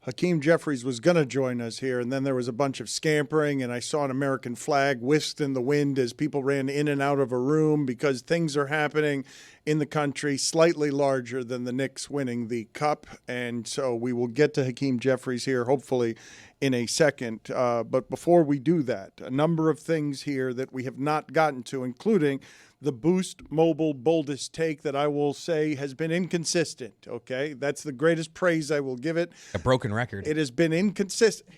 Hakeem Jeffries was going to join us here, and then there was a bunch of scampering, and I saw an American flag whisked in the wind as people ran in and out of a room because things are happening in the country slightly larger than the Knicks winning the Cup. And so we will get to Hakeem Jeffries here, hopefully, in a second. But before we do that, a number of things here that we have not gotten to, including the Boost Mobile boldest take that I will say has been inconsistent, okay? That's the greatest praise I will give it. A broken record. It has been inconsistent.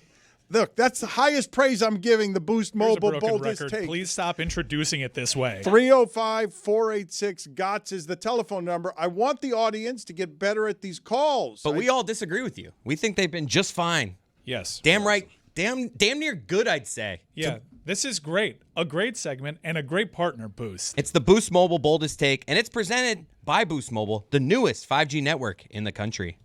Look, that's the highest praise I'm giving the Boost Mobile boldest record. take. Please stop introducing it this way. 305-486-GOTS is the telephone number. I want the audience to get better at these calls. But we all disagree with you. We think they've been just fine. Yes. Damn right. Damn near good, I'd say. Yeah, this is great. A great segment and a great partner, Boost. It's the Boost Mobile boldest take, and it's presented by Boost Mobile, the newest 5G network in the country.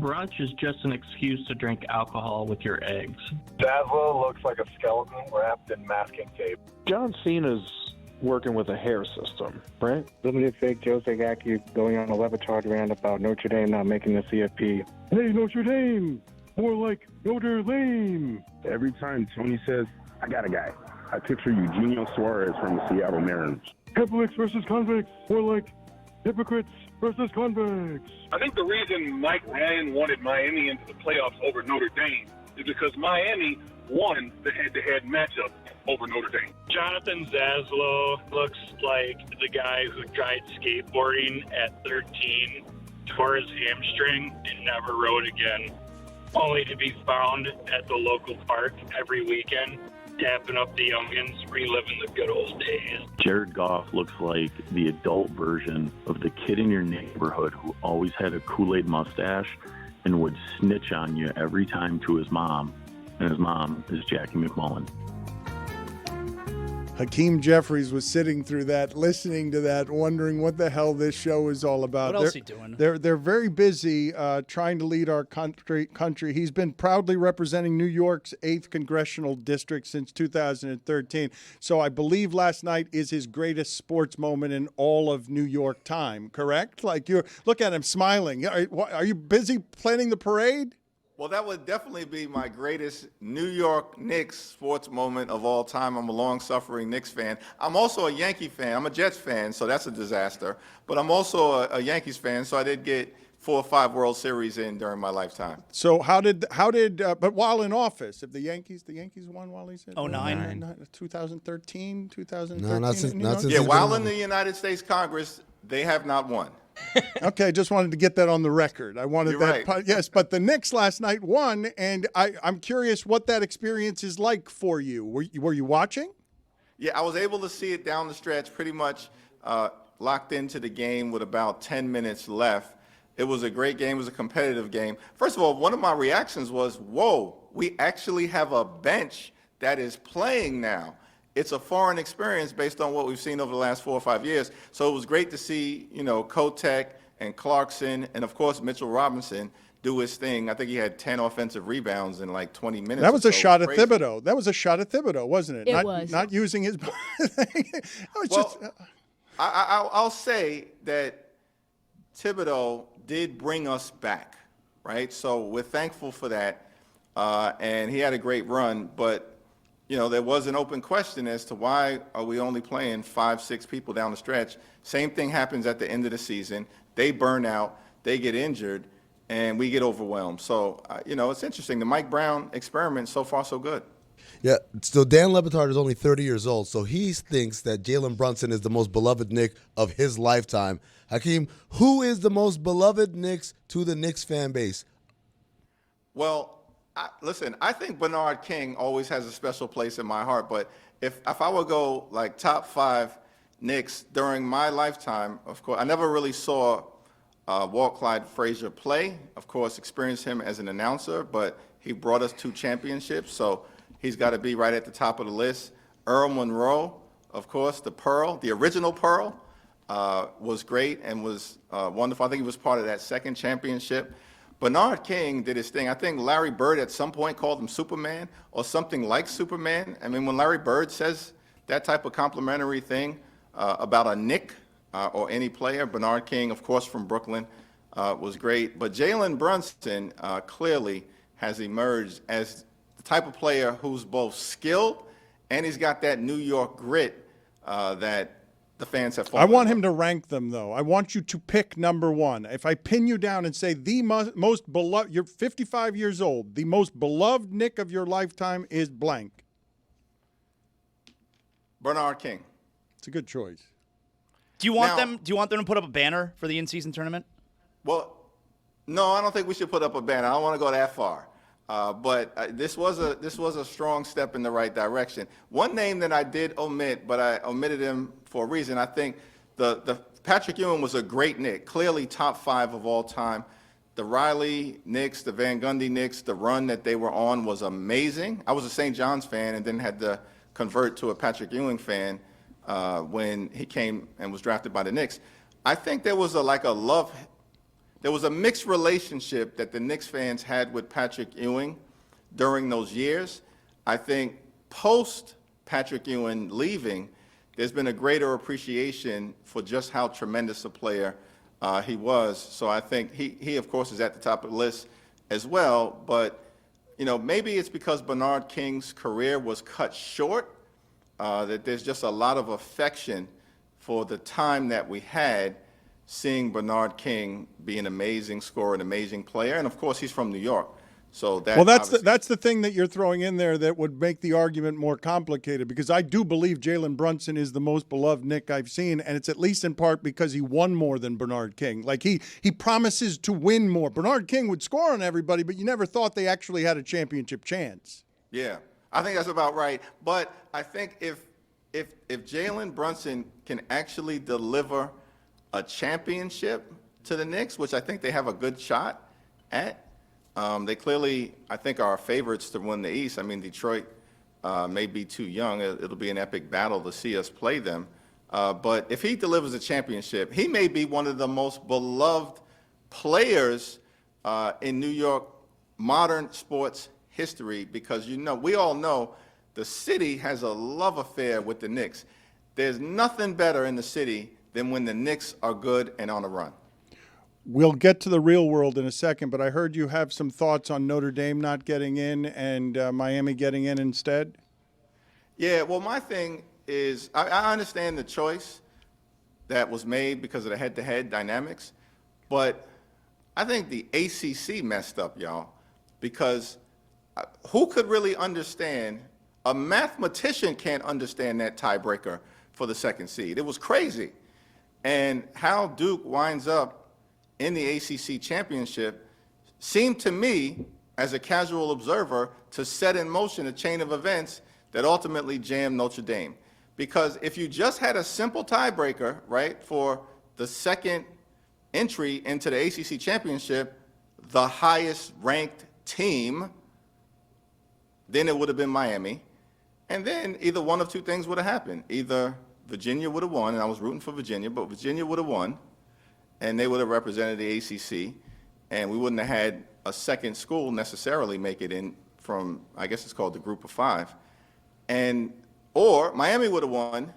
Brunch is just an excuse to drink alcohol with your eggs. Zaslow looks like a skeleton wrapped in masking tape. John Cena's working with a hair system, right? Limited fake Joe Zagacki going on a Le Batard rant about Notre Dame not making the CFP. Hey, Notre Dame! More like Notre Lame! Every time Tony says, I got a guy, I picture Eugenio Suarez from the Seattle Mariners. Catholics versus convicts, more like hypocrites versus convicts. I think the reason Mike Ryan wanted Miami into the playoffs over Notre Dame is because Miami won the head-to-head matchup over Notre Dame. Jonathan Zaslow looks like the guy who tried skateboarding at 13, tore his hamstring, and never rode again, only to be found at the local park every weekend, tapping up the youngins, reliving the good old days. Jared Goff looks like the adult version of the kid in your neighborhood who always had a Kool-Aid mustache and would snitch on you every time to his mom, and his mom is Jackie McMullen. Hakeem Jeffries was sitting through that, listening to that, wondering what the hell this show is all about. What else he doing? They're very busy trying to lead our country. He's been proudly representing New York's 8th congressional district since 2013. So I believe last night is his greatest sports moment in all of New York time. Correct? Like look at him smiling. Are you busy planning the parade? Well, that would definitely be my greatest New York Knicks sports moment of all time. I'm a long-suffering Knicks fan. I'm also a Yankee fan. I'm a Jets fan, so that's a disaster. But I'm also a Yankees fan, so I did get 4 or 5 World Series in during my lifetime. So but while in office, if the Yankees won while he's in 2013, 2013. No, not since Yeah, while in the United States Congress, they have not won. Okay, just wanted to get that on the record. I wanted You're that. right. Yes, but the Knicks last night won, and I'm curious what that experience is like for you. Were you watching? Yeah, I was able to see it down the stretch, pretty much locked into the game with about 10 minutes left. It was a great game. It was a competitive game. First of all, one of my reactions was, whoa, we actually have a bench that is playing now. It's a foreign experience based on what we've seen over the last 4 or 5 years. So it was great to see, Kotek and Clarkson and, of course, Mitchell Robinson do his thing. I think he had 10 offensive rebounds in like 20 minutes. That was a shot at Crazy. Thibodeau. That was a shot at Thibodeau, wasn't it? It was. Not using his I'll say that Thibodeau did bring us back, right? So we're thankful for that. And he had a great run, but there was an open question as to why are we only playing 5, 6 people down the stretch. Same thing happens at the end of the season. They burn out, they get injured, and we get overwhelmed. So, it's interesting. The Mike Brown experiment, so far so good. Yeah, so Dan Le Batard is only 30 years old, so he thinks that Jalen Brunson is the most beloved Knick of his lifetime. Hakeem, who is the most beloved Knicks to the Knicks fan base? Well, listen, I think Bernard King always has a special place in my heart, but if I would go like top 5 Knicks during my lifetime, of course, I never really saw Walt Clyde Frazier play. Of course, experienced him as an announcer, but he brought us 2 championships, so he's got to be right at the top of the list. Earl Monroe, of course, the original Pearl, was great and was wonderful. I think he was part of that second championship. Bernard King did his thing. I think Larry Bird at some point called him Superman or something like Superman. I mean, when Larry Bird says that type of complimentary thing about a Knick or any player, Bernard King, of course, from Brooklyn, was great. But Jalen Brunson clearly has emerged as the type of player who's both skilled and he's got that New York grit that the fans have fallen I want in him to rank them, though. I want you to pick number one. If I pin you down and say the most beloved, you're 55 years old, the most beloved Knick of your lifetime is blank. Bernard King. It's a good choice. Do you want them to put up a banner for the in-season tournament? Well, no, I don't think we should put up a banner. I don't want to go that far. But this was a strong step in the right direction. One name that I did omit, but I omitted him for a reason. I think the Patrick Ewing was a great Knick, clearly top 5 of all time. The Riley Knicks, the Van Gundy Knicks, the run that they were on was amazing. I was a St. John's fan and then had to convert to a Patrick Ewing fan when he came and was drafted by the Knicks. I think there was there was a mixed relationship that the Knicks fans had with Patrick Ewing during those years. I think post Patrick Ewing leaving, there's been a greater appreciation for just how tremendous a player he was. So I think he of course is at the top of the list as well. But maybe it's because Bernard King's career was cut short that there's just a lot of affection for the time that we had, seeing Bernard King be an amazing scorer, an amazing player, and of course he's from New York. So that's the thing that you're throwing in there that would make the argument more complicated, because I do believe Jalen Brunson is the most beloved Knick I've seen, and it's at least in part because he won more than Bernard King. Like he promises to win more. Bernard King would score on everybody, but you never thought they actually had a championship chance. Yeah, I think that's about right. But I think if Jalen Brunson can actually deliver a championship to the Knicks, which I think they have a good shot at. They clearly, I think, are favorites to win the East. I mean, Detroit may be too young. It'll be an epic battle to see us play them. But if he delivers a championship, he may be one of the most beloved players in New York modern sports history, because we all know the city has a love affair with the Knicks. There's nothing better in the city than when the Knicks are good and on a run. We'll get to the real world in a second, but I heard you have some thoughts on Notre Dame not getting in and Miami getting in instead. Yeah, well, my thing is I understand the choice that was made because of the head-to-head dynamics, but I think the ACC messed up, y'all, because who could really understand? A mathematician can't understand that tiebreaker for the second seed. It was crazy. And how Duke winds up in the ACC championship seemed to me, as a casual observer, to set in motion a chain of events that ultimately jammed Notre Dame. Because if you just had a simple tiebreaker, right, for the second entry into the ACC championship, the highest ranked team, then it would have been Miami. And then either one of two things would have happened. Either Virginia would have won, and I was rooting for Virginia, but Virginia would have won, and they would have represented the ACC, and we wouldn't have had a second school necessarily make it in from, I guess it's called the Group of Five. Or Miami would have won,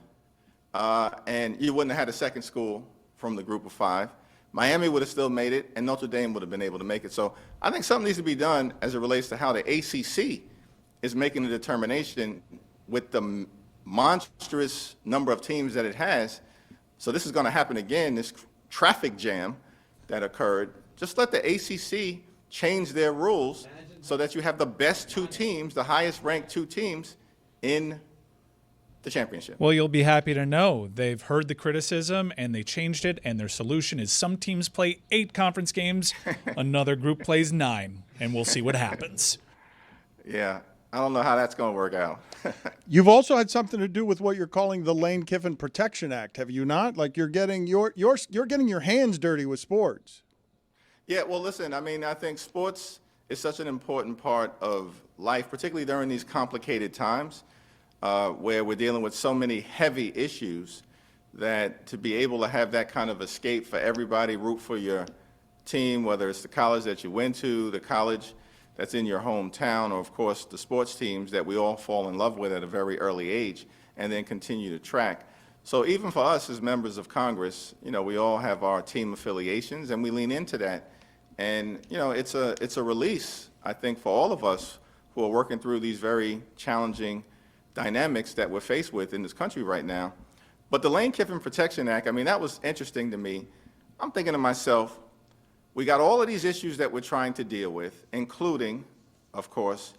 and you wouldn't have had a second school from the Group of Five. Miami would have still made it, and Notre Dame would have been able to make it. So I think something needs to be done as it relates to how the ACC is making the determination with the monstrous number of teams that it has. So this is going to happen again, this traffic jam that occurred. Just let the ACC change their rules so that you have the best two teams, the highest ranked two teams in the championship. Well, you'll be happy to know they've heard the criticism and they changed it, and their solution is some teams play 8 conference games, another group plays 9, and we'll see what happens. Yeah, I don't know how that's going to work out. You've also had something to do with what you're calling the Lane Kiffin Protection Act, have you not? Like you're getting you're getting your hands dirty with sports. Yeah, well, listen, I mean, I think sports is such an important part of life, particularly during these complicated times where we're dealing with so many heavy issues, that to be able to have that kind of escape for everybody, root for your team, whether it's the college that you went to, the college that's in your hometown, or of course the sports teams that we all fall in love with at a very early age and then continue to track. So even for us as members of Congress, we all have our team affiliations, and we lean into that. And, it's a release, I think, for all of us who are working through these very challenging dynamics that we're faced with in this country right now. But the Lane Kiffin Protection Act, that was interesting to me. I'm thinking to myself, we got all of these issues that we're trying to deal with, including, of course,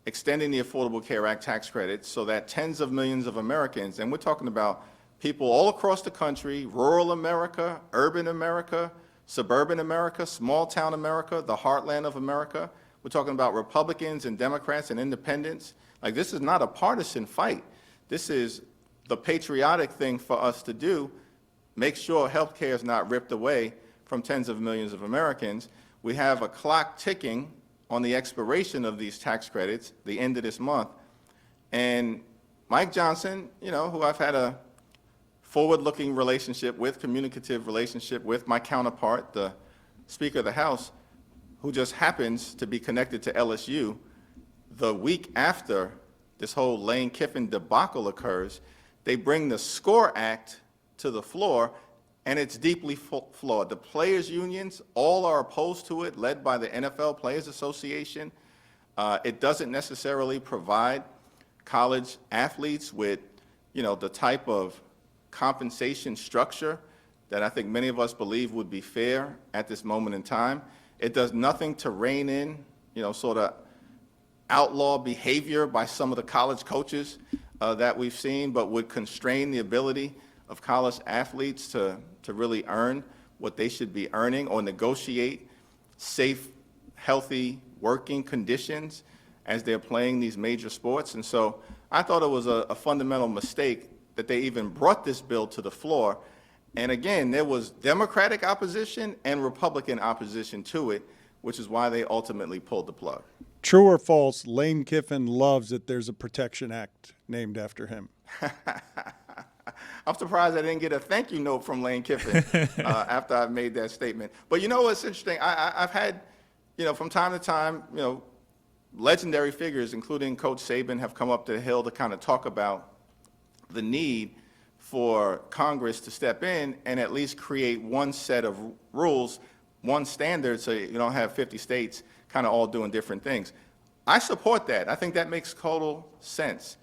extending the Affordable Care Act tax credits so that tens of millions of Americans, and we're talking about people all across the country, rural America, urban America, suburban America, small town America, the heartland of America. We're talking about Republicans and Democrats and independents. Like, this is not a partisan fight. This is the patriotic thing for us to do, make sure health care is not ripped away from tens of millions of Americans. We have a clock ticking on the expiration of these tax credits, the end of this month. And Mike Johnson, who I've had a forward-looking relationship with, communicative relationship with, my counterpart, the Speaker of the House, who just happens to be connected to LSU, the week after this whole Lane Kiffin debacle occurs, they bring the SCORE Act to the floor, and it's deeply flawed. The players' unions all are opposed to it, led by the NFL Players Association. It doesn't necessarily provide college athletes with, the type of compensation structure that I think many of us believe would be fair at this moment in time. It does nothing to rein in, sort of outlaw behavior by some of the college coaches that we've seen, but would constrain the ability of college athletes to really earn what they should be earning or negotiate safe, healthy working conditions as they're playing these major sports. And so I thought it was a fundamental mistake that they even brought this bill to the floor. And again, there was Democratic opposition and Republican opposition to it, which is why they ultimately pulled the plug. True or false, Lane Kiffin loves that there's a Protection Act named after him. I'm surprised I didn't get a thank you note from Lane Kiffin after I made that statement. But what's interesting? I've had, from time to time, legendary figures, including Coach Saban, have come up to the Hill to kind of talk about the need for Congress to step in and at least create one set of rules, one standard, so you don't have 50 states kind of all doing different things. I support that. I think that makes total sense.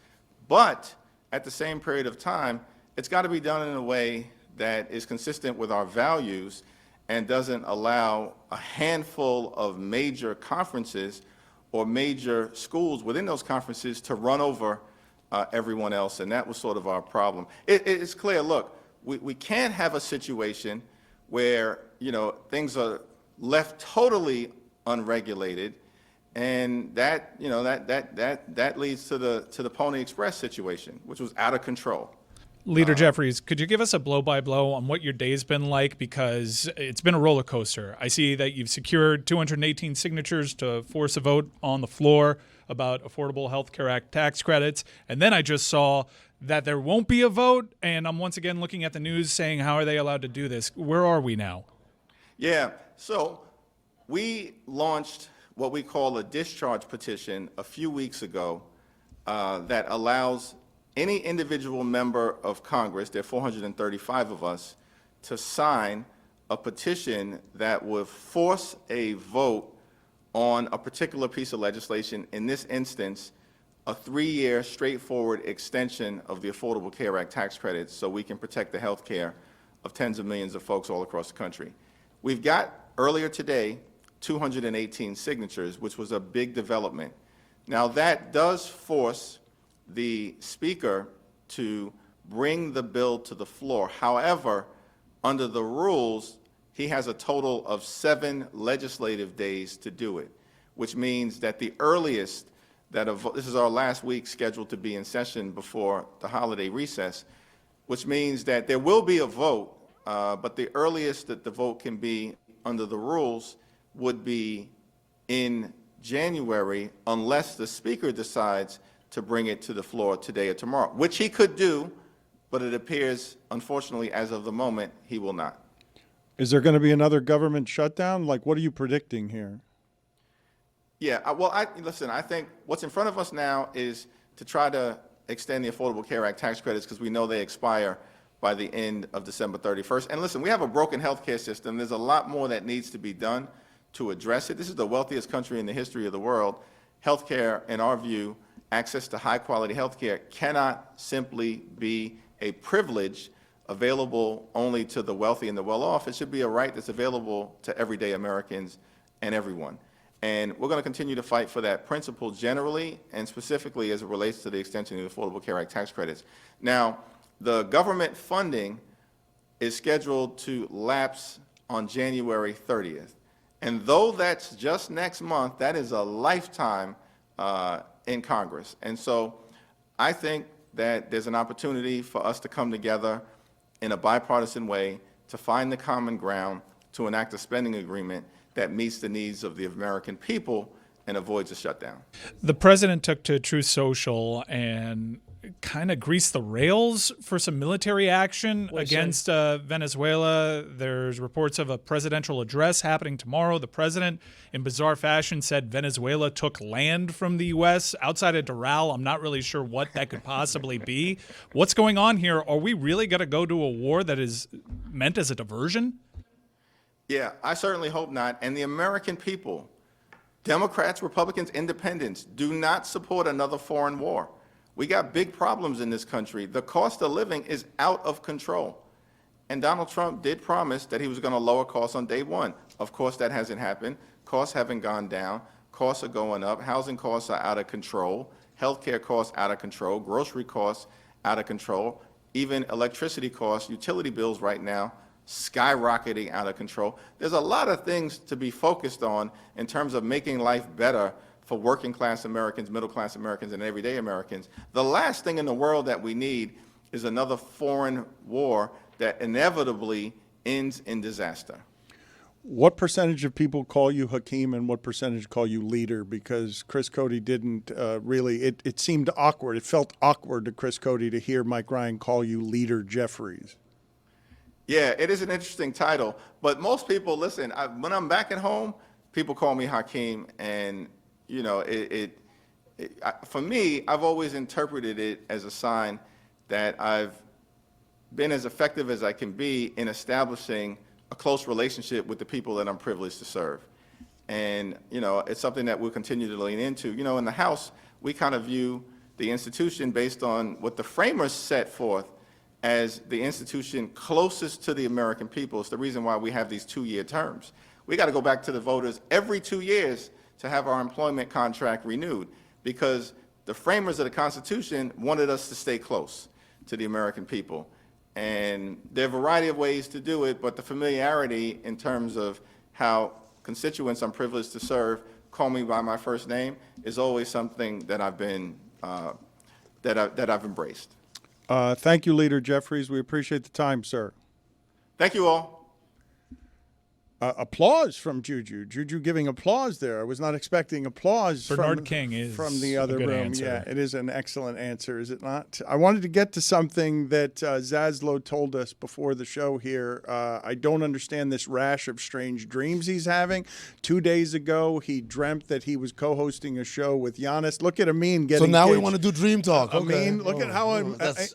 But at the same period of time, it's got to be done in a way that is consistent with our values and doesn't allow a handful of major conferences or major schools within those conferences to run over everyone else, and that was sort of our problem. It's clear, look, we can't have a situation where, things are left totally unregulated, and that leads to the Pony Express situation, which was out of control. Leader Jeffries, could you give us a blow-by-blow on what your day's been like? Because it's been a roller coaster. I see that you've secured 218 signatures to force a vote on the floor about Affordable Health Care Act tax credits. And then I just saw that there won't be a vote, and I'm once again looking at the news saying, how are they allowed to do this? Where are we now? Yeah, so we launched what we call a discharge petition a few weeks ago that allows any individual member of Congress, there are 435 of us, to sign a petition that would force a vote on a particular piece of legislation, in this instance, a 3-year straightforward extension of the Affordable Care Act tax credits so we can protect the health care of tens of millions of folks all across the country. We've got, earlier today, 218 signatures, which was a big development. Now, that does force the Speaker to bring the bill to the floor. However, under the rules, he has a total of 7 legislative days to do it, which means that the earliest that this is our last week scheduled to be in session before the holiday recess, which means that there will be a vote, but the earliest that the vote can be under the rules would be in January, unless the Speaker decides to bring it to the floor today or tomorrow, which he could do, but it appears, unfortunately, as of the moment, he will not. Is there going to be another government shutdown? Like, what are you predicting here? Yeah, well, listen, I think what's in front of us now is to try to extend the Affordable Care Act tax credits because we know they expire by the end of December 31st. And listen, we have a broken healthcare system. There's a lot more that needs to be done to address it. This is the wealthiest country in the history of the world. Healthcare, in our view, access to high-quality healthcare cannot simply be a privilege available only to the wealthy and the well-off. It should be a right that's available to everyday Americans and everyone. And we're going to continue to fight for that principle generally and specifically as it relates to the extension of the Affordable Care Act tax credits. Now, the government funding is scheduled to lapse on January 30th. And though that's just next month, that is a lifetime in Congress. And so I think that there's an opportunity for us to come together in a bipartisan way to find the common ground to enact a spending agreement that meets the needs of the American people and avoids a shutdown. The president took to Truth Social and kind of greased the rails for some military action against Venezuela. There's reports of a presidential address happening tomorrow. The president, in bizarre fashion, said Venezuela took land from the U.S. outside of Doral. I'm not really sure what that could possibly be. What's going on here? Are we really going to go to a war that is meant as a diversion? Yeah, I certainly hope not. And the American people, Democrats, Republicans, Independents, do not support another foreign war. We got big problems in this country. The cost of living is out of control. And Donald Trump did promise that he was going to lower costs on day one. Of course, that hasn't happened. Costs haven't gone down. Costs are going up. Housing costs are out of control. Healthcare costs out of control. Grocery costs out of control. Even electricity costs, utility bills right now, skyrocketing out of control. There's a lot of things to be focused on in terms of making life better for working class Americans, middle class Americans, and everyday Americans. The last thing in the world that we need is another foreign war that inevitably ends in disaster. What percentage of people call you Hakeem and what percentage call you leader? Because Chris Cody didn't really, it seemed awkward. It felt awkward to Chris Cody to hear Mike Ryan call you Leader Jeffries. Yeah, it is an interesting title, but most people, listen, when I'm back at home, people call me Hakeem, and you know, for me, I've always interpreted it as a sign that I've been as effective as I can be in establishing a close relationship with the people that I'm privileged to serve. And, you know, it's something that we'll continue to lean into. You know, in the House, we kind of view the institution based on what the framers set forth as the institution closest to the American people. It's the reason why we have these 2-year terms. We got to go back to the voters every 2 years to have our employment contract renewed, because the framers of the Constitution wanted us to stay close to the American people. And there are a variety of ways to do it, but the familiarity in terms of how constituents I'm privileged to serve call me by my first name is always something that I've been that I've embraced. Thank you, Leader Jeffries. We appreciate the time, sir. Thank you all. Applause from Juju. Juju giving applause there. I was not expecting applause Bernard King is from the other a good room. answer. Yeah, it is an excellent answer, is it not? I wanted to get to something that Zaslow told us before the show here. I don't understand this rash of strange dreams he's having. 2 days ago, he dreamt that he was co-hosting a show with Giannis. Look at Amin getting So now engaged. we want to do dream talk. Amin, look at how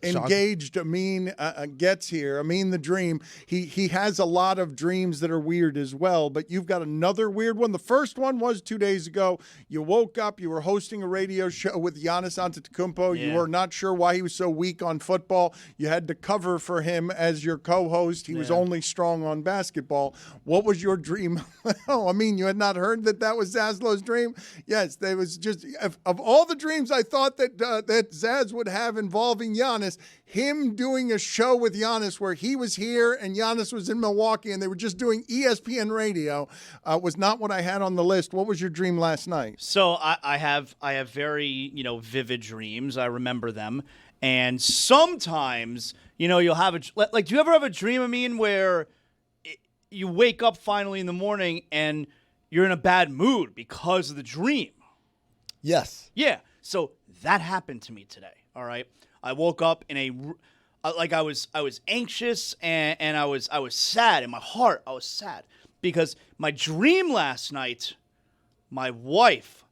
engaged Amin gets here. Amin the dream. He has a lot of dreams that are weird as well, but you've got another weird one. The first one was 2 days ago. You woke up, you were hosting a radio show with Giannis Antetokounmpo. Yeah. You were not sure why he was so weak on football. You had to cover for him as your co-host. He was only strong on basketball. What was your dream? Oh, I mean, you had not heard that was Zaslow's dream? Yes, there was just, of all the dreams I thought that Zaz would have involving Giannis, him doing a show with Giannis where he was here and Giannis was in Milwaukee and they were just doing ESPN radio was not what I had on the list. What was your dream last night? So I have very, vivid dreams. I remember them. And sometimes, you'll have do you ever have a dream, where you wake up finally in the morning and you're in a bad mood because of the dream? Yes. Yeah. So that happened to me today. All right. I woke up in I was anxious and I was sad in my heart. I was sad because my dream last night, my wife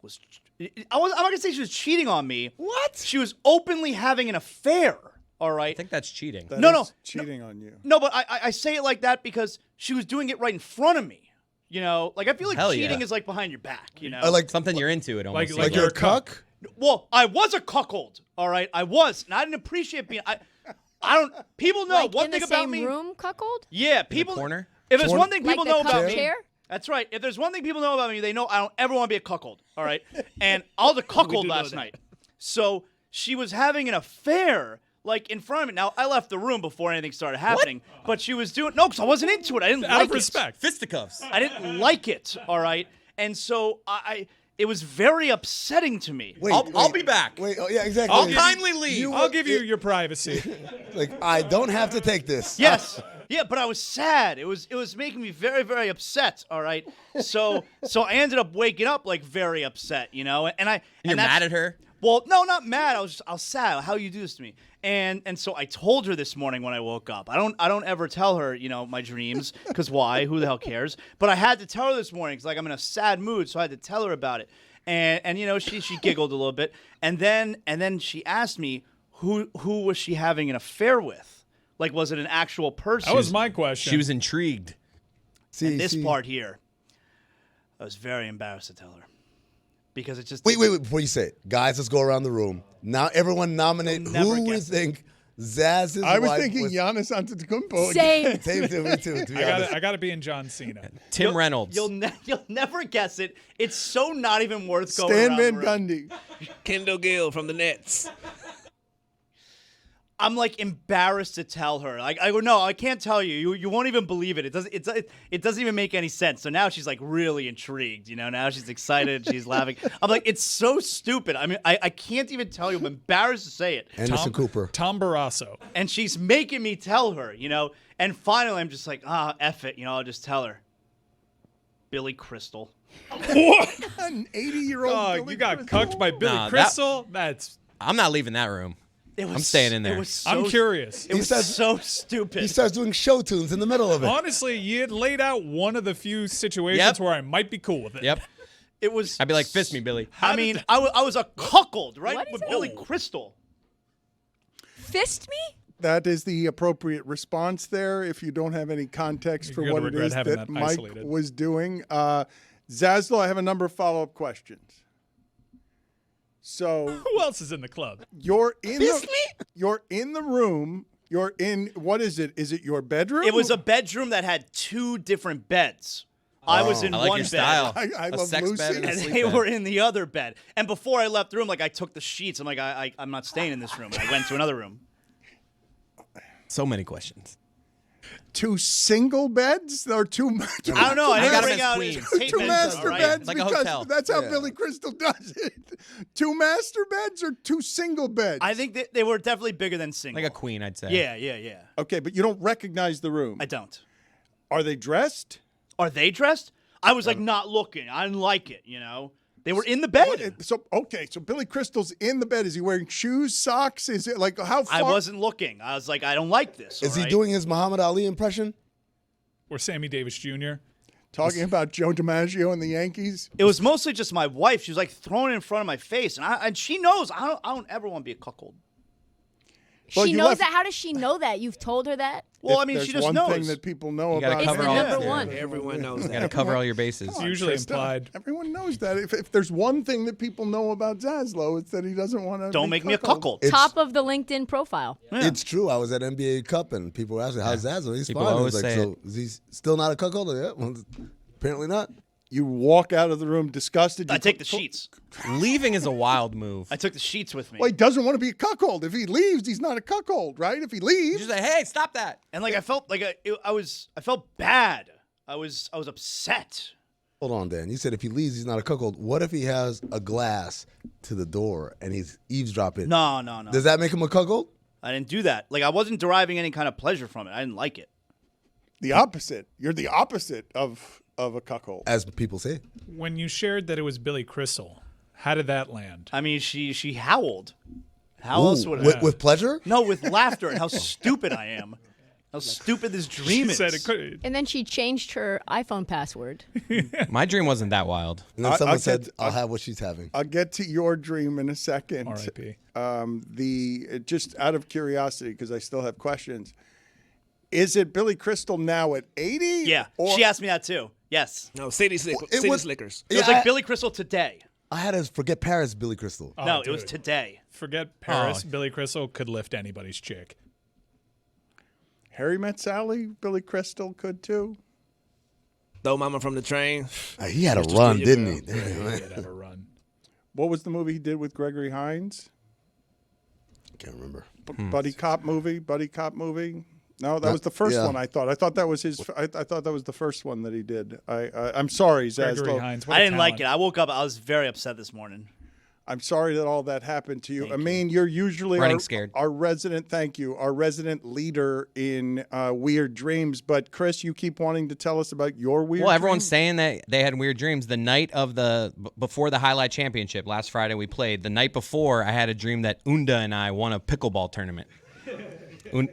was I'm not gonna say she was cheating on me. What? She was openly having an affair. All right. I think that's cheating. That No, is cheating on you. No, but I say it like that because she was doing it right in front of me. You know, like I feel like Hell cheating yeah. is like behind your back. You know, like Something you're into. It almost Like seems you're a cuck. well, I was a cuckold. All right, I was, and I didn't appreciate being. I don't. People know Like one in thing the about same me. room, cuckold? Yeah, people. corner? If there's one thing Like people the know about cuck me. chair? That's right. If there's one thing people know about me, they know I don't ever want to be a cuckold. All right, and I was a cuckold last night. So she was having an affair. Like in front of me. Now I left the room before anything started happening, but she was doing because I wasn't into it. I didn't Out like of respect. Fisticuffs. I didn't like it. All right, and so it was very upsetting to me. I'll be back. Wait, oh, yeah, exactly. I'll kindly leave. I'll give you your privacy. Like, I don't have to take this. Yes. Yeah, but I was sad. It was making me very, very upset. All right. So I ended up waking up like very upset, you know, and You're mad at her? Well, no, not mad. I was sad. How you do this to me? And so I told her this morning when I woke up. I don't ever tell her, you know, my dreams because why? Who the hell cares? But I had to tell her this morning because like I'm in a sad mood, so I had to tell her about it. And you know, she giggled a little bit, and then she asked me who was she having an affair with? Like, was it an actual person? That was my question. She was intrigued. And this part here, I was very embarrassed to tell her. Because it just Wait, before you say it. Guys, let's go around the room. Now everyone nominate who we think Zaz's wife I was thinking was. Giannis Antetokounmpo. Same. Same to me too, to be honest. I got to be in John Cena. Tim Reynolds. You'll never guess it. It's so not even worth going Stan around Van the room. Gundy. Kendall Gill from the Nets. I'm like embarrassed to tell her. Like I go, no, I can't tell you. You won't even believe it. It doesn't even make any sense. So now she's like really intrigued. You know, now she's excited. She's laughing. I'm like, it's so stupid. I mean, I can't even tell you. I'm embarrassed to say it. Anderson Cooper. Tom Barrasso. And she's making me tell her. You know, and finally I'm just like, F it. You know, I'll just tell her. Billy Crystal. What? An 80-year-old. Oh, you got cucked by Billy Nah, Crystal? That's. I'm not leaving that room. I'm staying in there. It was so, I'm curious. It was so stupid. He starts doing show tunes in the middle of it. Honestly, you had laid out one of the few situations where I might be cool with it. Yep. It was. I'd be like, fist me, Billy. I mean, I was a cuckold, right? What is With it? Billy Crystal. Fist me? That is the appropriate response there. If you don't have any context for You're gonna what it regret is having that that Mike isolated. was doing. Zaslow, I have a number of follow-up questions. So Who else is in the club? you're in the room. You're in, what is it? Is it your bedroom? It was a bedroom that had two different beds. I was in I like one your bed. style. I A love sex Lucy. bed and a And sleep they bed. were in the other bed. And before I left the room, like I took the sheets. I'm like, I'm not staying in this room. And I went to another room. So many questions. Two single beds or two? I don't know. I didn't got 'em bring as out queens. tape Two measures, master all right? beds Like a because hotel. that's how Yeah. Billy Crystal does it. Two master beds or two single beds? I think they were definitely bigger than single. Like a queen, I'd say. Yeah. Okay, but you don't recognize the room. I don't. Are they dressed? Are they dressed? I was like not looking. I didn't like it, you know? They were in the bed. So Billy Crystal's in the bed. Is he wearing shoes, socks? Is it like how far? I wasn't looking. I was like, I don't like this. Is all he right? doing his Muhammad Ali impression? Or Sammy Davis Jr.? Talking about Joe DiMaggio and the Yankees. It was mostly just my wife. She was like throwing it in front of my face, and she knows I don't ever want to be a cuckold. Well, She you knows left- that. How does she know that? You've told her that? Well, I If mean, there's she just one knows. thing that people know You gotta about. cover It's all the number one. Everyone knows You that. got to cover all your bases. It's usually implied. Everyone knows that. If there's one thing that people know about Zaslow, it's that he doesn't want to. Don't make me a cuckold. It's- Top of the LinkedIn profile. It's true. I was at NBA Cup and people were asking, "How's Zaslow?" He's People fine. I always was like, say "So is he still not a cuckold?" Like, yeah, well, apparently not. You walk out of the room disgusted. I You take the sheets. Leaving is a wild move. I took the sheets with me. Well, he doesn't want to be a cuckold. If he leaves, he's not a cuckold, right? If he You leaves, just say, hey, stop that. And like I felt like I felt bad. I was upset. Hold on, Dan. You said if he leaves, he's not a cuckold. What if he has a glass to the door and he's eavesdropping? No. Does that make him a cuckold? I didn't do that. Like I wasn't deriving any kind of pleasure from it. I didn't like it. the opposite. You're the opposite of a cuckold. As people say. When you shared that it was Billy Crystal, how did that land? I mean, she howled. How Ooh, else would with pleasure? No, with laughter and how stupid I am. How stupid this dream is. Said it could. And then she changed her iPhone password. My dream wasn't that wild. And then someone said, I'll have what she's having. I'll get to your dream in a second. R.I.P. Just out of curiosity, because I still have questions. Is it Billy Crystal now at 80? Yeah, she asked me that too. Yes. No, City Slickers. It was like Billy Crystal today. I had to forget Paris, Billy Crystal. No, it was today. Forget Paris. Billy Crystal could lift anybody's chick. Harry Met Sally, Billy Crystal could too. Throw Mama from the Train. He had a run, didn't he? Yeah, he did have a run. What was the movie he did with Gregory Hines? Can't remember. Buddy cop movie. No, that was the first one. I thought that was his. I thought that was the first one that he did. I'm sorry, Gregory Zaslow. Hines. I didn't like it. I woke up. I was very upset this morning. I'm sorry that all that happened to you. You're usually Running scared. our resident. Thank you, our resident leader in weird dreams. But Chris, you keep wanting to tell us about your weird. Well, everyone's dreams? saying that they had weird dreams. The night of before the Highlight Championship last Friday, we played. The night before, I had a dream that Unda and I won a pickleball tournament.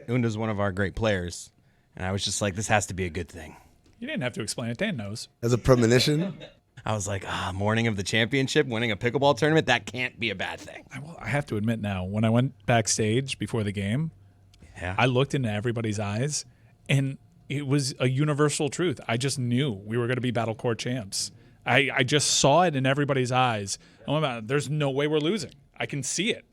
Unda's one of our great players, and I was just like, this has to be a good thing. You didn't have to explain it. Dan knows. As a premonition? I was like, morning of the championship, winning a pickleball tournament, that can't be a bad thing. I have to admit now, when I went backstage before the game, I looked into everybody's eyes, and it was a universal truth. I just knew we were going to be Battle Court champs. I just saw it in everybody's eyes. There's no way we're losing. I can see it.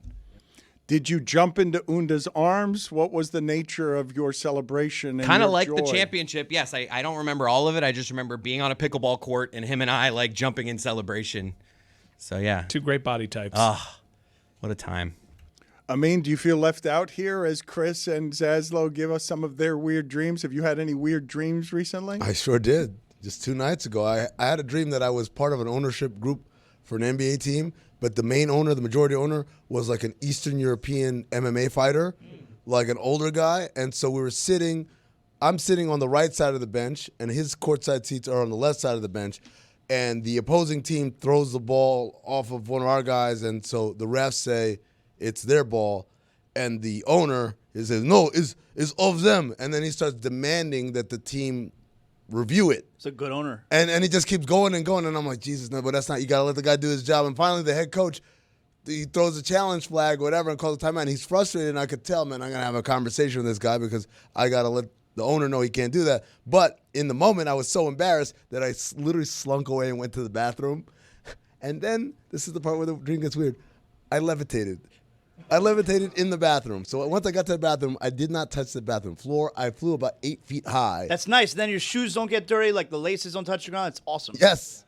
Did you jump into Unda's arms? What was the nature of your celebration? Kind of like the championship. Yes, I don't remember all of it. I just remember being on a pickleball court and him and I like jumping in celebration. So, yeah. Two great body types. What a time. Do you feel left out here as Chris and Zaslow give us some of their weird dreams? Have you had any weird dreams recently? I sure did. Just 2 nights ago, I had a dream that I was part of an ownership group for an NBA team, but the main owner, the majority owner, was like an Eastern European MMA fighter, like an older guy. And so I'm sitting on the right side of the bench, and his courtside seats are on the left side of the bench. And the opposing team throws the ball off of one of our guys, and so the refs say it's their ball. And the owner says, no, it's of them. And then he starts demanding that the team review it. It's a good owner. And he just keeps going and going. And I'm like, Jesus, no, but that's not, you got to let the guy do his job. And finally, the head coach, he throws a challenge flag or whatever and calls a timeout. And he's frustrated. And I could tell, man, I'm going to have a conversation with this guy because I got to let the owner know he can't do that. But in the moment, I was so embarrassed that I literally slunk away and went to the bathroom. And then, this is the part where the dream gets weird, I levitated. I levitated in the bathroom. So once I got to the bathroom, I did not touch the bathroom floor. I flew about 8 feet high. That's nice. Then your shoes don't get dirty, like the laces don't touch the ground. It's awesome. Yes.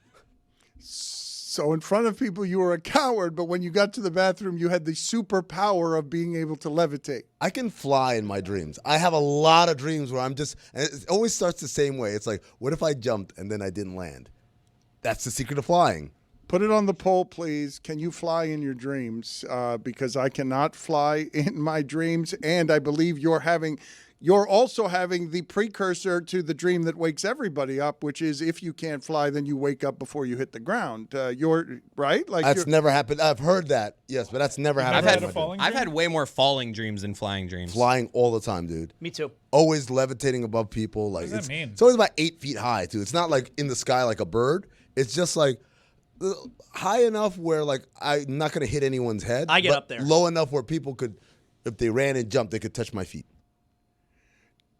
So in front of people, you were a coward, but when you got to the bathroom, you had the superpower of being able to levitate. I can fly in my dreams. I have a lot of dreams where and it always starts the same way. It's like, what if I jumped and then I didn't land? That's the secret of flying. Put it on the poll, please. Can you fly in your dreams? Because I cannot fly in my dreams, and I believe you're also having the precursor to the dream that wakes everybody up, which is if you can't fly, then you wake up before you hit the ground. You're right. That's never happened. I've heard that, yes, but that's never happened. I've had way more falling dreams than flying dreams. Flying all the time, dude. Me too. Always levitating above people. Like, what does that mean? It's always about 8 feet high, too. It's not like in the sky like a bird. It's just like high enough where like I'm not going to hit anyone's head. I get up there. Low enough where people could, if they ran and jumped, they could touch my feet.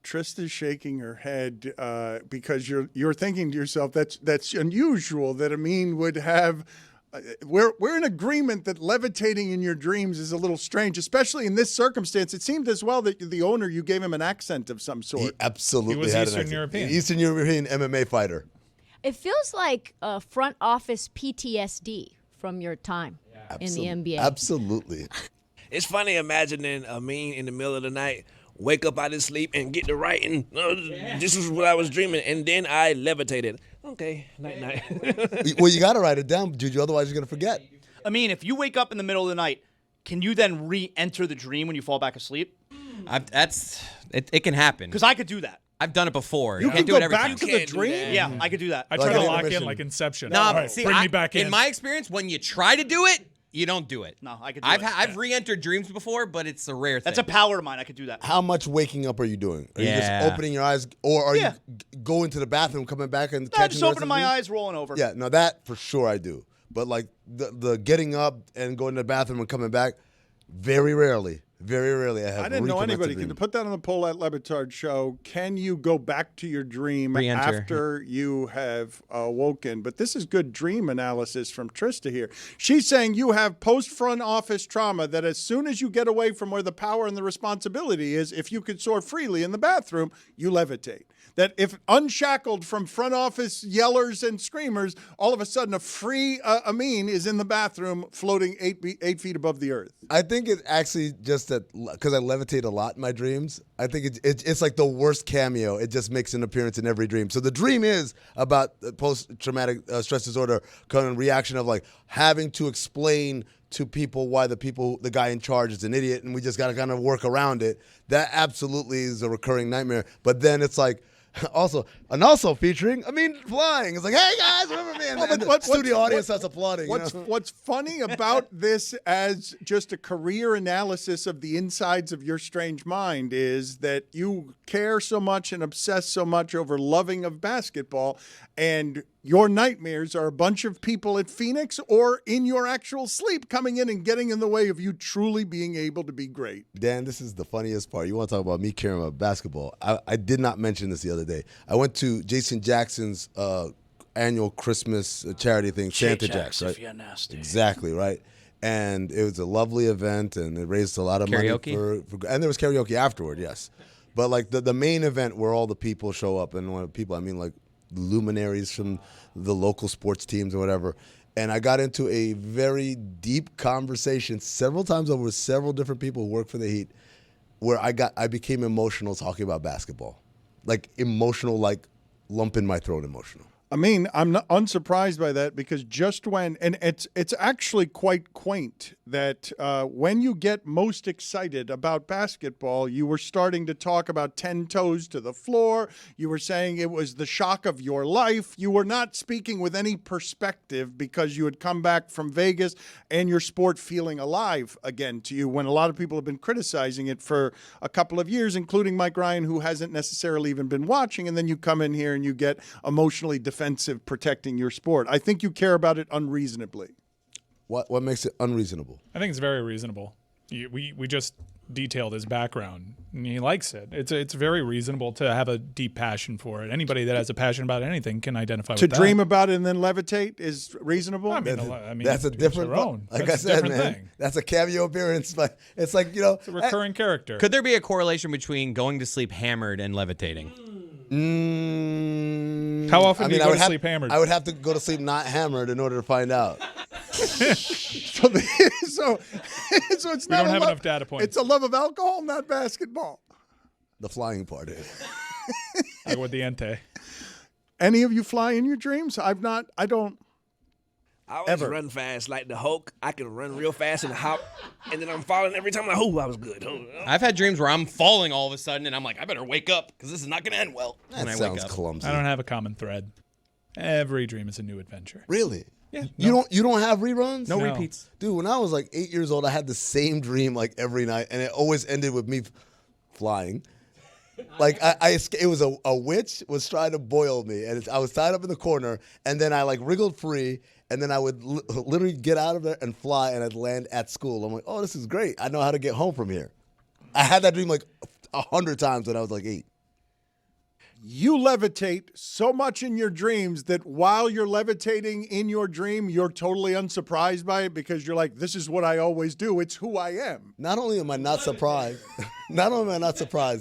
Trista's shaking her head because you're thinking to yourself that's unusual that Amin would have. We're in agreement that levitating in your dreams is a little strange, especially in this circumstance. It seemed as well that the owner, you gave him an accent of some sort. He absolutely He was had Eastern an accent. European. Eastern European MMA fighter. It feels like front office PTSD from your time in the NBA. Absolutely. It's funny imagining Amin in the middle of the night, wake up out of his sleep and get to writing. This is what I was dreaming, and then I levitated. Okay, night. Well, you got to write it down, Juju, otherwise you're going to forget. I mean, if you wake up in the middle of the night, can you then re-enter the dream when you fall back asleep? It can happen. Because I could do that. I've done it before. You can't can do go it every back time. to the dream? Yeah, I could do that. I try to lock in like Inception. No, All but right, see, bring me back in. In my experience, when you try to do it, You don't do it. No, I could do I've re-entered dreams before, but it's a rare thing. That's a power of mine. I could do that. How much waking up are you doing? Are you Yeah. just opening your eyes, or are you going to the bathroom, coming back, and No, catching just the rest opening of my the dream? eyes, rolling over. Yeah, no, that for sure I do. But like the getting up and going to the bathroom and coming back, very rarely. Very rarely I have. I didn't know recommenced a anybody dream. could put that on the poll at Le Batard Show. Can you go back to your dream Re-enter. after you have awoken? But this is good dream analysis from Trista here. She's saying you have post-front office trauma that as soon as you get away from where the power and the responsibility is, if you could soar freely in the bathroom, you levitate. That if unshackled from front office yellers and screamers, all of a sudden a free Amin is in the bathroom floating 8 feet above the earth. I think it's actually just that because I levitate a lot in my dreams. I think it's like the worst cameo. It just makes an appearance in every dream. So the dream is about post-traumatic stress disorder kind of reaction of like having to explain to people why the guy in charge is an idiot, and we just got to kind of work around it. That absolutely is a recurring nightmare. But then it's like, also featuring flying. It's like, hey guys, remember me? And the studio audience starts applauding. What's funny about this as just a career analysis of the insides of your strange mind is that you care so much and obsess so much over loving of basketball, and your nightmares are a bunch of people at Phoenix or in your actual sleep coming in and getting in the way of you truly being able to be great. Dan, this is the funniest part. You want to talk about me caring about basketball. I did not mention this the other day. I went to Jason Jackson's annual Christmas charity thing, Santa Jacks, right? If you're nasty. Exactly, right? And it was a lovely event, and it raised a lot of Karaoke? money and there was karaoke afterward, yes. But like the main event where all the people show up, and when people, I mean like luminaries from the local sports teams or whatever. And I got into a very deep conversation several times over with several different people who work for the Heat, where I became emotional talking about basketball. Like emotional, like lump in my throat emotional. I mean, I'm not unsurprised by that because just when, and it's actually quite quaint that when you get most excited about basketball, you were starting to talk about 10 toes to the floor. You were saying it was the shock of your life. You were not speaking with any perspective because you had come back from Vegas and your sport feeling alive again to you when a lot of people have been criticizing it for a couple of years, including Mike Ryan, who hasn't necessarily even been watching. And then you come in here and you get emotionally defensive protecting your sport. I think you care about it unreasonably. What makes it unreasonable? I think it's very reasonable. We just detailed his background, and he likes it. It's very reasonable to have a deep passion for it. Anybody that has a passion about anything can identify with that. To dream about it and then levitate is reasonable? I mean, that's a different Like I said, man, thing. that's a cameo appearance. But it's like, It's a recurring character. Could there be a correlation between going to sleep hammered and levitating? How often do you go to sleep hammered? I would have to go to sleep not hammered in order to find out. So it's We not don't have love, enough data points. It's a love of alcohol, not basketball. The flying part is. Aguardiente. Any of you fly in your dreams? I don't. I always Ever. run fast like the Hulk. I can run real fast and hop, and then I'm falling every time. I'm like, I was good. I've had dreams where I'm falling all of a sudden, and I'm like, I better wake up because this is not going to end well. That when I sounds wake up. clumsy. I don't have a common thread. Every dream is a new adventure. Really? Yeah. You don't have reruns? No. repeats. Dude, when I was like 8 years old, I had the same dream like every night, and it always ended with me flying. Like it was a witch was trying to boil me, and I was tied up in the corner, and then I like wriggled free, and then I would literally get out of there and fly, and I'd land at school. I'm like, oh, this is great. I know how to get home from here. I had that dream like 100 times when I was like 8. You levitate so much in your dreams that while you're levitating in your dream, you're totally unsurprised by it because you're like, this is what I always do. It's who I am. Not only am I not surprised,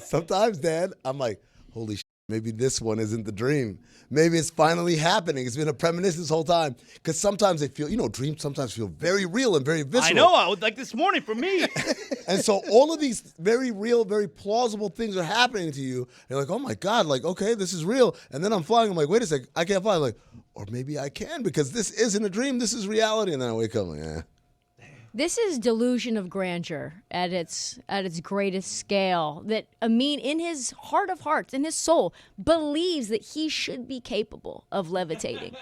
sometimes, Dad, I'm like, holy shit, maybe this one isn't the dream. Maybe it's finally happening. It's been a premonition this whole time. Because sometimes they feel, dreams sometimes feel very real and very visceral. I know. I would like this morning for me. And so all of these very real, very plausible things are happening to you. You're like, oh my God, like, okay, this is real. And then I'm flying. I'm like, wait a sec, I can't fly. I'm like, or maybe I can because this isn't a dream. This is reality. And then I wake up like, eh. This is delusion of grandeur at its greatest scale. That Amin, in his heart of hearts, in his soul, believes that he should be capable of levitating.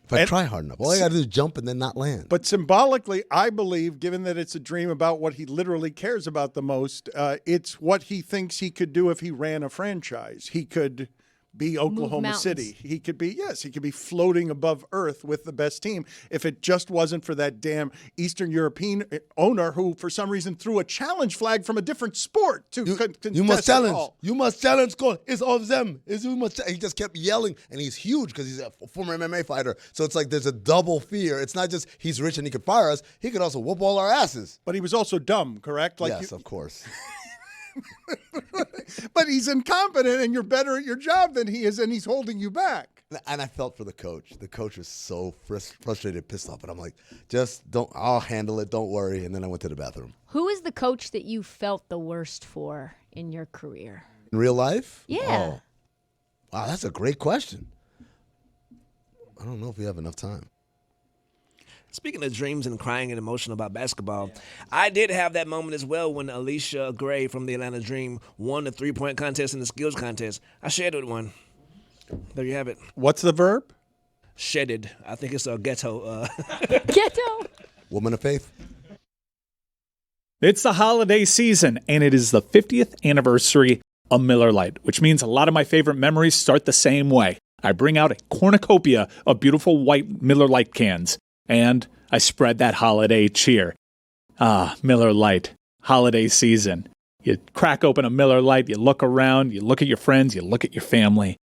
If I try hard enough, all I got to do is jump and then not land. But symbolically, I believe, given that it's a dream about what he literally cares about the most, it's what he thinks he could do if he ran a franchise. He could be Oklahoma City. He could be floating above earth with the best team if it just wasn't for that damn Eastern European owner who, for some reason, threw a challenge flag from a different sport to You must challenge. You must challenge. It's all of them. He just kept yelling, and he's huge because he's a former MMA fighter. So it's like there's a double fear. It's not just he's rich and he could fire us. He could also whoop all our asses. But he was also dumb, correct? Yes, of course. But he's incompetent, and you're better at your job than he is, and he's holding you back. And I felt for the coach. The coach was so frustrated, pissed off. But I'm like, I'll handle it. Don't worry. And then I went to the bathroom. Who is the coach that you felt the worst for in your career? In real life? Yeah. Oh. Wow, that's a great question. I don't know if we have enough time. Speaking of dreams and crying and emotional about basketball, I did have that moment as well when Alicia Gray from the Atlanta Dream won the three-point contest and the skills contest. I shared with one. There you have it. What's the verb? Shedded. I think it's a ghetto. Ghetto. Woman of faith. It's the holiday season, and it is the 50th anniversary of Miller Lite, which means a lot of my favorite memories start the same way. I bring out a cornucopia of beautiful white Miller Lite cans, and I spread that holiday cheer. Miller Lite, holiday season. You crack open a Miller Lite, you look around, you look at your friends, you look at your family.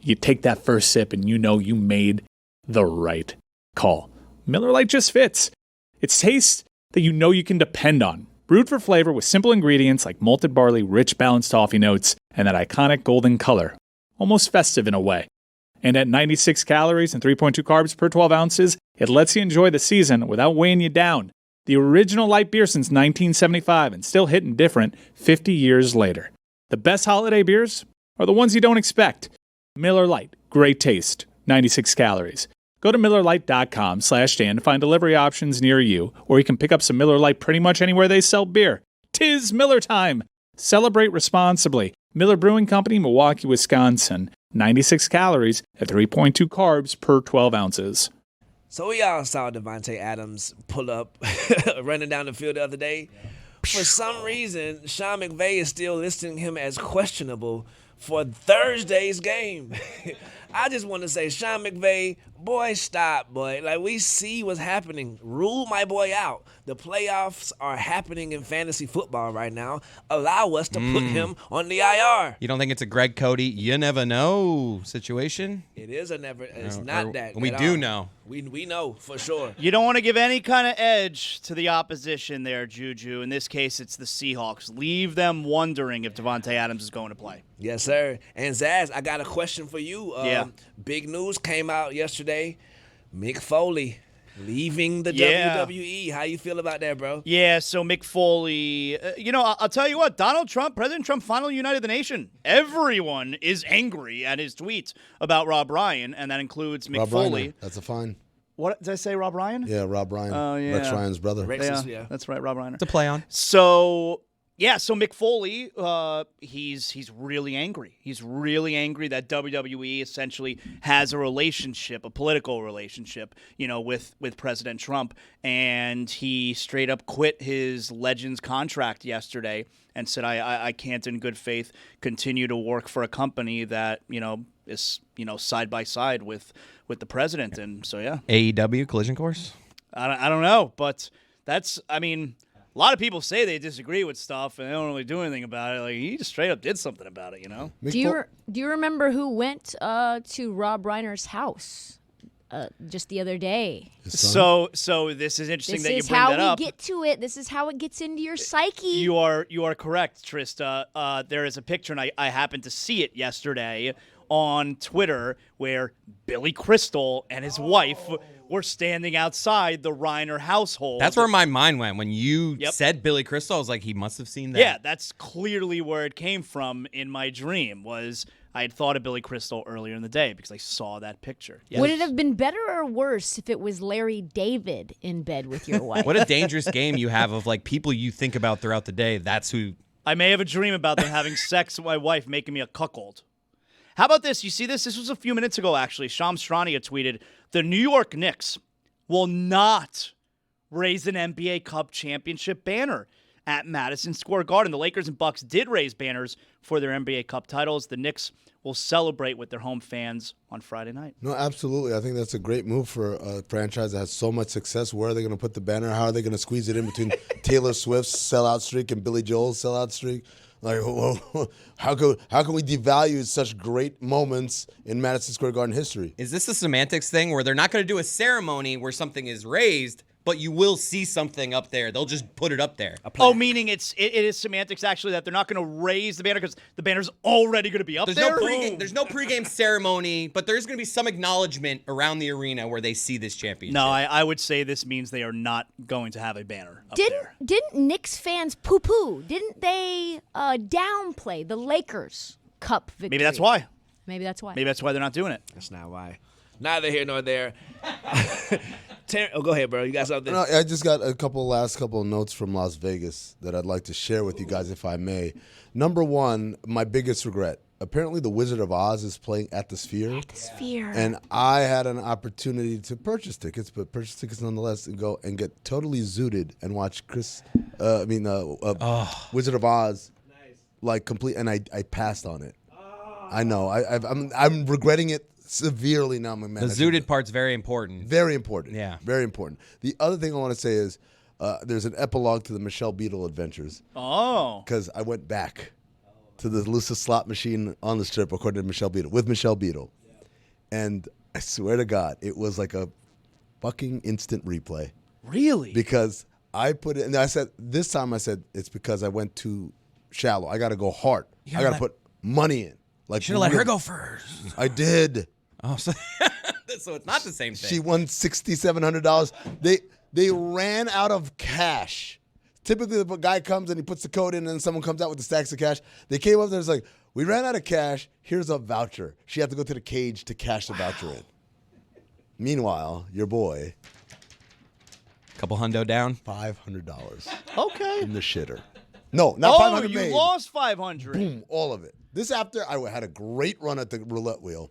You take that first sip, and you know you made the right call. Miller Lite just fits. It's taste that you know you can depend on. Brewed for flavor with simple ingredients like malted barley, rich balanced toffee notes, and that iconic golden color. Almost festive in a way. And at 96 calories and 3.2 carbs per 12 ounces, it lets you enjoy the season without weighing you down. The original light beer since 1975 and still hitting different 50 years later. The best holiday beers are the ones you don't expect. Miller Lite, great taste, 96 calories. Go to MillerLite.com/Dan to find delivery options near you, or you can pick up some Miller Lite pretty much anywhere they sell beer. 'Tis Miller time. Celebrate responsibly. Miller Brewing Company, Milwaukee, Wisconsin. 96 calories at 3.2 carbs per 12 ounces. So we all saw Devontae Adams pull up running down the field the other day. For some reason, Sean McVay is still listing him as questionable for Thursday's game. I just want to say, Sean McVay, boy, stop, boy. Like, we see what's happening. Rule my boy out. The playoffs are happening in fantasy football right now. Allow us to put him on the IR. You don't think it's a Greg Cody, you never know situation? It is a never. It's not that. We do know. We know for sure. You don't want to give any kind of edge to the opposition there, Juju. In this case, it's the Seahawks. Leave them wondering if Devontae Adams is going to play. Yes, sir. And Zaz, I got a question for you. Yeah. Big news came out yesterday. Mick Foley leaving the WWE. How you feel about that, bro? Yeah, so Mick Foley, I'll tell you what, President Trump finally united the nation. Everyone is angry at his tweets about Rob Ryan, and that includes Mick Rob Foley. Reiner. That's a fine. What did I say, Rob Ryan? Yeah, Rob Ryan. Oh, yeah. Rex Ryan's brother. Yeah, that's right, Rob Reiner. It's a play on. So Mick Foley, he's really angry. He's really angry that WWE essentially has a political relationship, with President Trump. And he straight up quit his Legends contract yesterday and said, I can't in good faith continue to work for a company that, is, side by side with the president. And so, yeah. AEW Collision Course? I don't know, but a lot of people say they disagree with stuff and they don't really do anything about it. Like, he just straight up did something about it, Do you remember who went to Rob Reiner's house just the other day? So this is interesting that you bring that up. This is how we get to it. This is how it gets into your psyche. You are correct, Trista. There is a picture, and I happened to see it yesterday on Twitter, where Billy Crystal and his wife were standing outside the Reiner household. That's where my mind went. When you said Billy Crystal, I was like, he must have seen that. Yeah, that's clearly where it came from in my dream. I had thought of Billy Crystal earlier in the day because I saw that picture. Yes. Would it have been better or worse if it was Larry David in bed with your wife? What a dangerous game you have of people you think about throughout the day. That's who. I may have a dream about them having sex with my wife, making me a cuckold. How about this? You see this? This was a few minutes ago, actually. Shams Charania had tweeted, the New York Knicks will not raise an NBA Cup championship banner at Madison Square Garden. The Lakers and Bucks did raise banners for their NBA Cup titles. The Knicks will celebrate with their home fans on Friday night. No, absolutely. I think that's a great move for a franchise that has so much success. Where are they going to put the banner? How are they going to squeeze it in between Taylor Swift's sellout streak and Billy Joel's sellout streak? Like, how can we devalue such great moments in Madison Square Garden history? Is this a semantics thing where they're not going to do a ceremony where something is raised, but you will see something up there? They'll just put it up there. Oh, meaning it is semantics, actually, that they're not going to raise the banner because the banner's already going to be up there? There's no pregame ceremony, but there's going to be some acknowledgement around the arena where they see this championship. No, I would say this means they are not going to have a banner up there. Didn't Knicks fans poo-poo? Didn't they downplay the Lakers Cup victory? Maybe that's why. Maybe that's why. Maybe that's why they're not doing it. That's not why. Neither here nor there. Go ahead, bro. You got something? No, I just got a last couple of notes from Las Vegas that I'd like to share with you guys, if I may. Number one, my biggest regret. Apparently, The Wizard of Oz is playing at the Sphere. At the Sphere. And I had an opportunity to purchase tickets, but purchase tickets nonetheless, and go and get totally zooted and watch Wizard of Oz, like complete. And I passed on it. I know. I'm regretting it severely now. The zooted part's very important. Very important. Yeah. Very important. The other thing I want to say is there's an epilogue to the Michelle Beadle adventures. Oh. Because I went back to the loosest slot machine on the strip, according to Michelle Beadle, with Michelle Beadle. And I swear to God, it was like a fucking instant replay. Really? Because I put it, and this time I said, it's because I went too shallow. I got to go hard. I got to put money in. Like, should have let her go first. I did. Oh, so it's not the same thing. She won $6,700. They ran out of cash. Typically, the guy comes and he puts the code in, and then someone comes out with the stacks of cash. They came up there and was like, we ran out of cash. Here's a voucher. She had to go to the cage to cash the voucher in. Meanwhile, your boy. Couple hundo down. $500. Okay. In the shitter. No, not 500 you made. lost 500. Boom, all of it. This after I had a great run at the roulette wheel.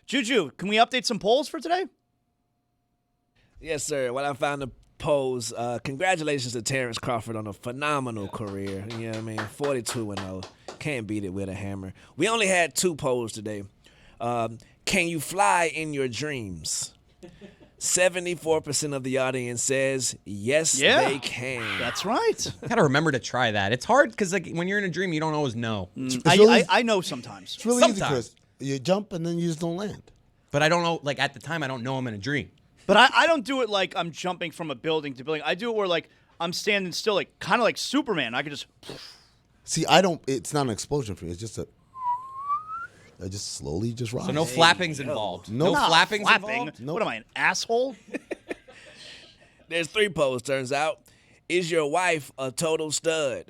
Juju, can we update some polls for today? Yes, sir. Well, I found the polls. Congratulations to Terrence Crawford on a phenomenal career. You know what I mean? 42-0. Can't beat it with a hammer. We only had 2 polls today. Can you fly in your dreams? 74% of the audience says yes, they can. That's right. Gotta remember to try that. It's hard because like when you're in a dream, you don't always know. I know sometimes. It's really easy, Chris. You jump and then you just don't land. But I don't know. Like at the time, I don't know I'm in a dream. But I don't do it like I'm jumping from a building to building. I do it where like I'm standing still, like kind of like Superman. I could just. See, I don't. It's not an explosion for me. It's just I just slowly just rise. So no flappings involved. No flappings flapping. involved. What am I, an asshole? There's 3 polls, turns out. Is your wife a total stud?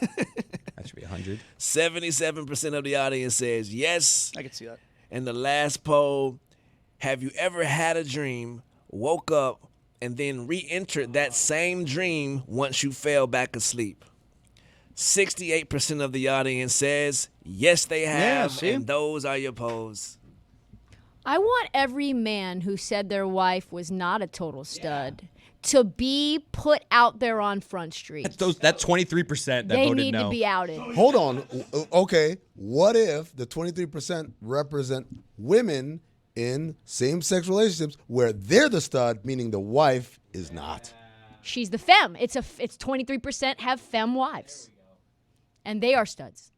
That should be 100. 77% of the audience says yes. I can see that. And the last poll, have you ever had a dream, woke up, and then re-entered that same dream once you fell back asleep? 68% of the audience says yes, they have, and those are your polls. I want every man who said their wife was not a total stud to be put out there on Front Street. That's 23% that they voted need no. to be outed. Hold on. Okay. What if the 23% represent women in same-sex relationships where they're the stud, meaning the wife is not? She's the femme. It's 23% have femme wives. And they are studs.